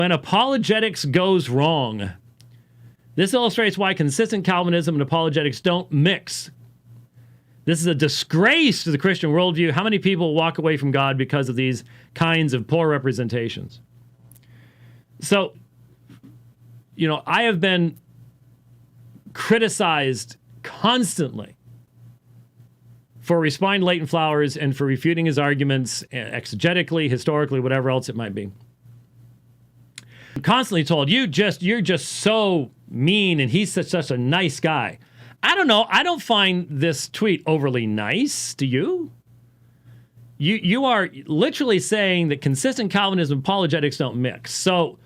When apologetics goes wrong. This illustrates why consistent Calvinism and apologetics don't mix. This is a disgrace to the Christian worldview. How many people walk away from God because of these kinds of poor representations? So, I have been criticized constantly for responding to Leighton Flowers and for refuting his arguments exegetically, historically, whatever else it might be. I'm constantly told, you're just so mean and he's such a nice guy. I don't know. I don't find this tweet overly nice. Do you? You are literally saying that consistent Calvinism and apologetics don't mix. So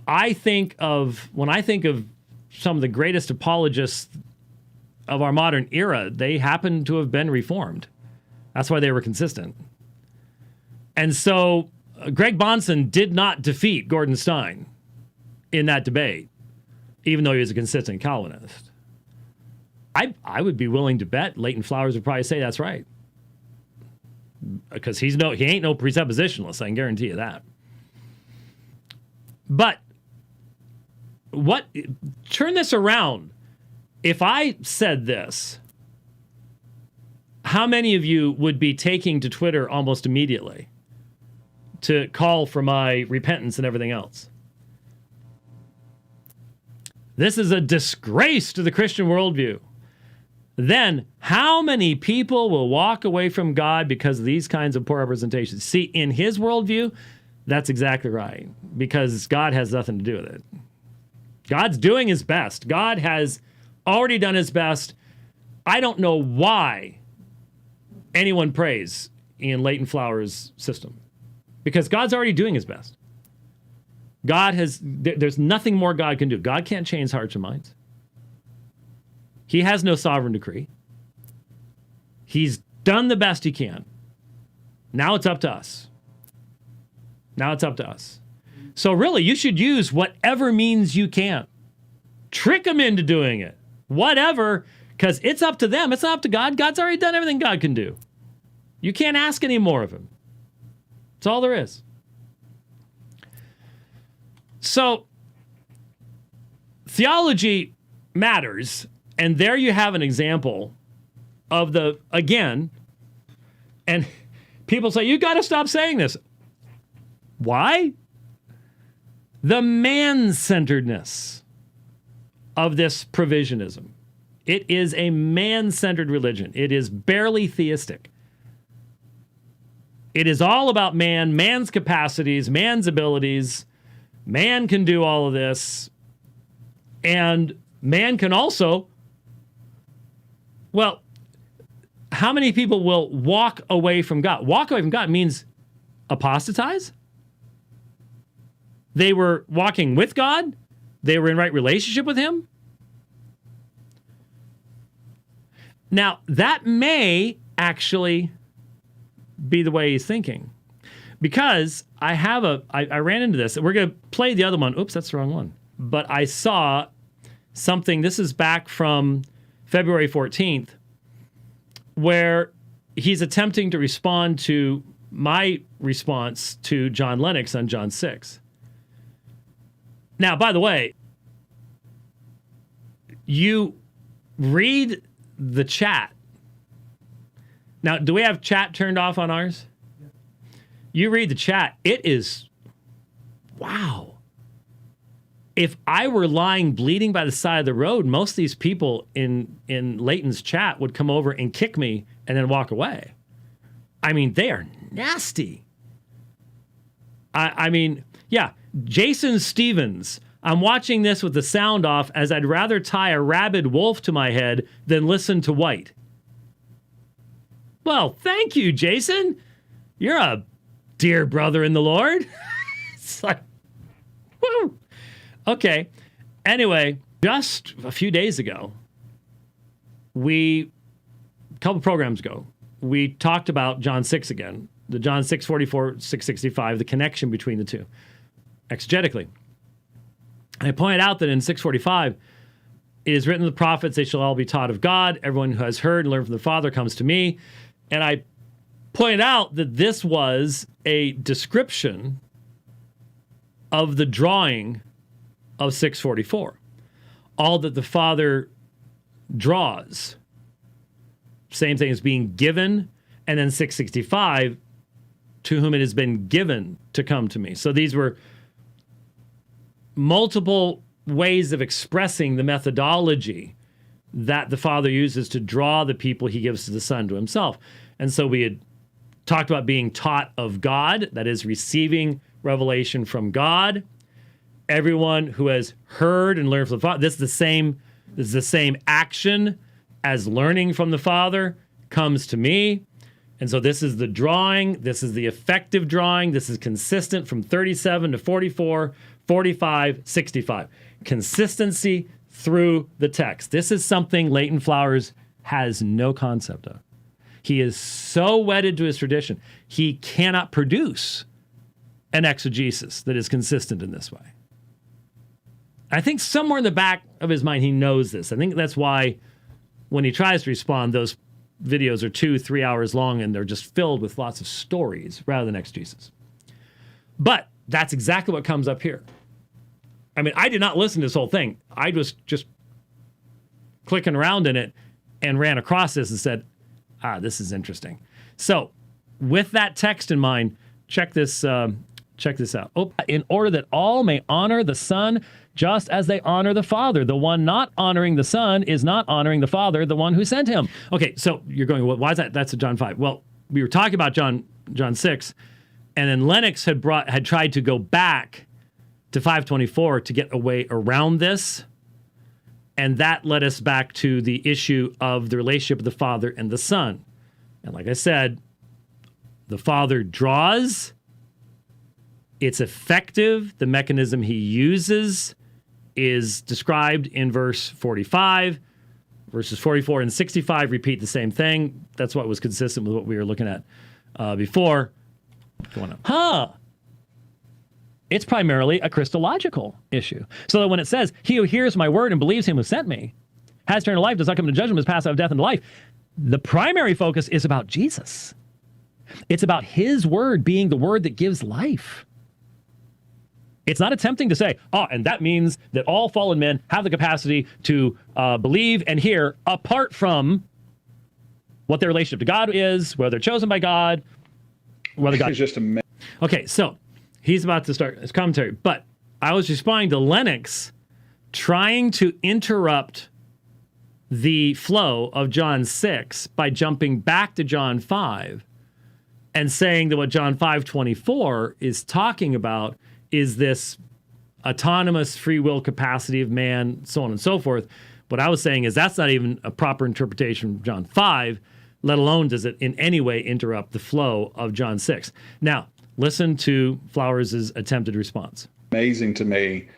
when I think of some of the greatest apologists of our modern era, they happen to have been Reformed. That's why they were consistent. And so Greg Bahnsen did not defeat Gordon Stein in that debate, even though he was a consistent Calvinist. I would be willing to bet Leighton Flowers would probably say that's right. Because he ain't no presuppositionalist, I can guarantee you that. But turn this around. If I said this, how many of you would be taking to Twitter almost immediately to call for my repentance and everything else? This is a disgrace to the Christian worldview. Then how many people will walk away from God because of these kinds of poor representations? See, in his worldview, that's exactly right, because God has nothing to do with it. God's doing his best. God has already done his best. I don't know why anyone prays in Leighton Flowers' system, because God's already doing his best. There's nothing more God can do. God can't change hearts and minds. He has no sovereign decree. He's done the best he can. Now it's up to us. So really, you should use whatever means you can. Trick them into doing it. Whatever, because it's up to them. It's not up to God. God's already done everything God can do. You can't ask any more of him. That's all there is. So, theology matters. And there you have an example of again, and people say, you got to stop saying this. Why? The man-centeredness of this provisionism. It is a man-centered religion. It is barely theistic. It is all about man, man's capacities, man's abilities. Man can do all of this. And man can also, well, how many people will walk away from God? Walk away from God means apostatize. They were walking with God. They were in right relationship with him. Now, that may actually be the way he's thinking. Because I ran into this. We're going to play the other one. Oops, that's the wrong one. But I saw something, this is back from February 14th, where he's attempting to respond to my response to John Lennox on John 6. Now, by the way, you read the chat. Now, do we have chat turned off on ours? Yeah. You read the chat. It is, wow. If I were lying bleeding by the side of the road, most of these people in Leighton's chat would come over and kick me and then walk away. I mean, they are nasty. I mean, yeah, Jason Stevens, I'm watching this with the sound off as I'd rather tie a rabid wolf to my head than listen to White. Well, thank you, Jason. You're a dear brother in the Lord. It's like, woo. Okay. Anyway, just a few days ago, a couple programs ago, we talked about John 6 again, the John 6:44, 6:65, the connection between the two, exegetically. I pointed out that in 6:45, it is written to the prophets, they shall all be taught of God. Everyone who has heard and learned from the Father comes to me. And I pointed out that this was a description of the drawing of 644. All that the Father draws. Same thing as being given, and then 665, to whom it has been given to come to me. So these were multiple ways of expressing the methodology that the Father uses to draw the people he gives to the Son to himself. And so we had talked about being taught of God, that is, receiving revelation from God. Everyone who has heard and learned from the Father, this is the same action as learning from the Father comes to me. And so this is the drawing. This is the effective drawing. This is consistent from 37 to 44, 45, 65. Consistency through the text. This is something Leighton Flowers has no concept of. He is so wedded to his tradition, he cannot produce an exegesis that is consistent in this way. I think somewhere in the back of his mind, he knows this. I think that's why when he tries to respond, those videos are 2-3 hours long and they're just filled with lots of stories rather than exegesis. But that's exactly what comes up here. I mean, I did not listen to this whole thing. I was just clicking around in it and ran across this and said, this is interesting. So with that text in mind, check this out. In order that all may honor the Son just as they honor the Father. The one not honoring the Son is not honoring the Father, the one who sent him. Okay, so you're going, well, why is that? That's John 5. Well, we were talking about John 6, and then Lennox had tried to go back to 524 to get a way around this, and that led us back to the issue of the relationship of the Father and the Son. And like I said, the Father draws. It's effective. The mechanism he uses is described in verse 45. Verses 44 and 65 repeat the same thing. That's what was consistent with what we were looking at before. Go on. It's primarily a Christological issue. So that when it says, he who hears my word and believes him who sent me has eternal life, does not come into judgment, is passed out of death into life. The primary focus is about Jesus. It's about his word being the word that gives life. It's not attempting to say, and that means that all fallen men have the capacity to believe and hear apart from what their relationship to God is, whether they're chosen by God, whether God is just a... Okay, so he's about to start his commentary, but I was responding to Lennox trying to interrupt the flow of John 6 by jumping back to John 5 and saying that what John 5:24 is talking about is this autonomous free will capacity of man, so on and so forth. What I was saying is that's not even a proper interpretation of John 5, let alone does it in any way interrupt the flow of John 6. Now, listen to Flowers' attempted response. Amazing to me.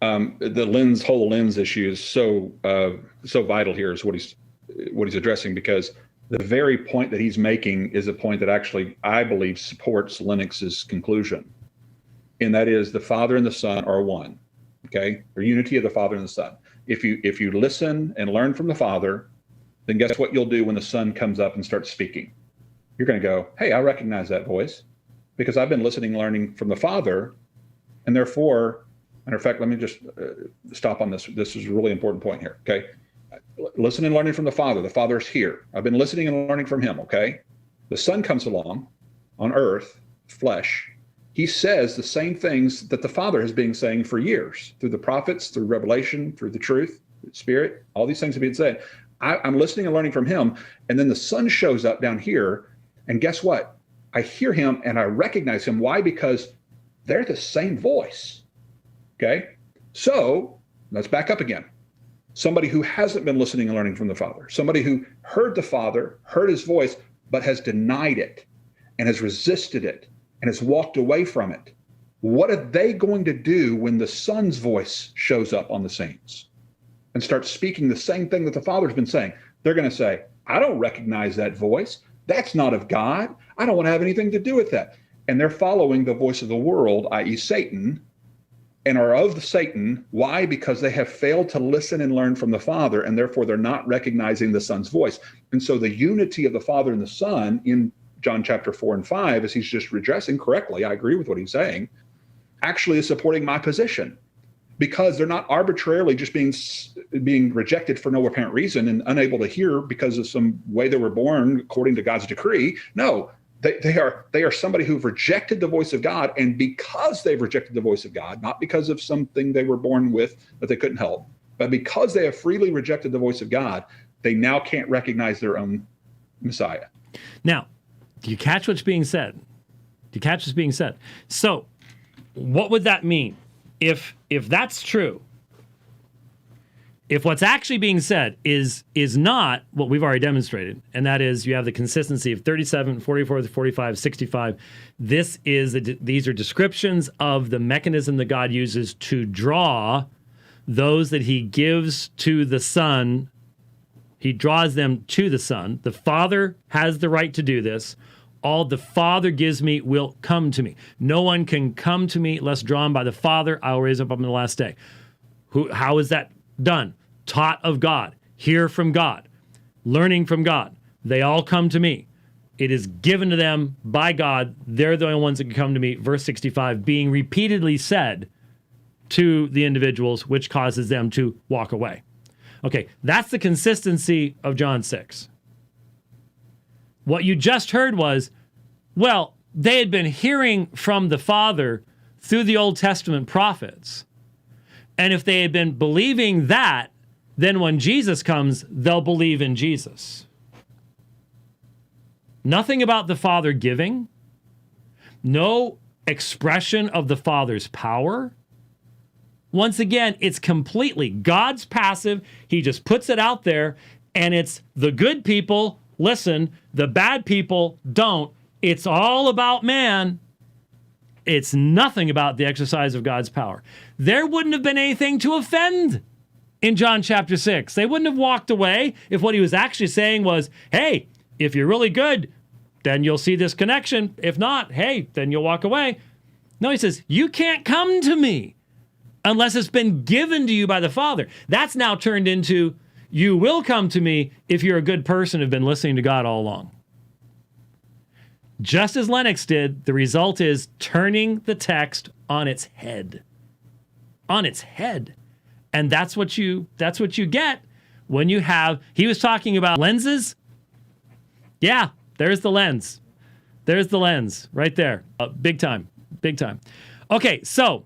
The whole lens issue is so vital here is what he's addressing, because the very point that he's making is a point that actually, I believe, supports Lennox's conclusion. And that is the Father and the Son are one, okay? The unity of the Father and the Son. If you listen and learn from the Father, then guess what you'll do when the Son comes up and starts speaking? You're going to go, hey, I recognize that voice because I've been listening and learning from the Father, and therefore, matter of fact, let me just stop on this. This is a really important point here, okay? Listen and learning from the Father. The Father's here. I've been listening and learning from him, okay? The Son comes along on earth, flesh. He says the same things that the Father has been saying for years, through the prophets, through revelation, through the truth, the Spirit, all these things have been said. I'm listening and learning from him, and then the Son shows up down here, and guess what? I hear him and I recognize him. Why? Because they're the same voice, okay? So let's back up again. Somebody who hasn't been listening and learning from the Father, somebody who heard the Father, heard his voice, but has denied it and has resisted it and has walked away from it. What are they going to do when the Son's voice shows up on the saints and starts speaking the same thing that the Father's been saying? They're going to say, I don't recognize that voice. That's not of God. I don't want to have anything to do with that. And they're following the voice of the world, i.e. Satan, and are of Satan. Why? Because they have failed to listen and learn from the Father, and therefore they're not recognizing the Son's voice. And so the unity of the Father and the Son in John chapter 4 and 5, as he's just redressing correctly, I agree with what he's saying, actually is supporting my position, because they're not arbitrarily just being rejected for no apparent reason and unable to hear because of some way they were born according to God's decree. No, they are somebody who've rejected the voice of God, and because they've rejected the voice of God, not because of something they were born with that they couldn't help, but because they have freely rejected the voice of God, they now can't recognize their own Messiah. Now, do you catch what's being said? Do you catch what's being said? So, what would that mean? If that's true, if what's actually being said is not what we've already demonstrated, and that is you have the consistency of 37, 44, 45, 65, these are descriptions of the mechanism that God uses to draw those that he gives to the Son. He draws them to the Son. The Father has the right to do this. All the Father gives me will come to me. No one can come to me less drawn by the Father. I will raise up on the last day. How is that done? Taught of God, hear from God, learning from God. They all come to me. It is given to them by God. They're the only ones that can come to me. Verse 65, being repeatedly said to the individuals, which causes them to walk away. Okay, that's the consistency of John 6. What you just heard was, well, they had been hearing from the Father through the Old Testament prophets. And if they had been believing that, then when Jesus comes, they'll believe in Jesus. Nothing about the Father giving, no expression of the Father's power. Once again, it's completely God's passive. He just puts it out there, and it's the good people listen, the bad people don't. It's all about man. It's nothing about the exercise of God's power. There wouldn't have been anything to offend in John chapter 6. They wouldn't have walked away if what he was actually saying was, hey, if you're really good, then you'll see this connection. If not, hey, then you'll walk away. No, he says, you can't come to me unless it's been given to you by the Father. That's now turned into, you will come to me if you're a good person who've been listening to God all along. Just as Lennox did, the result is turning the text on its head. On its head. And that's what you get when you have, he was talking about lenses. Yeah, there's the lens. There's the lens right there. Big time. Big time. Okay, so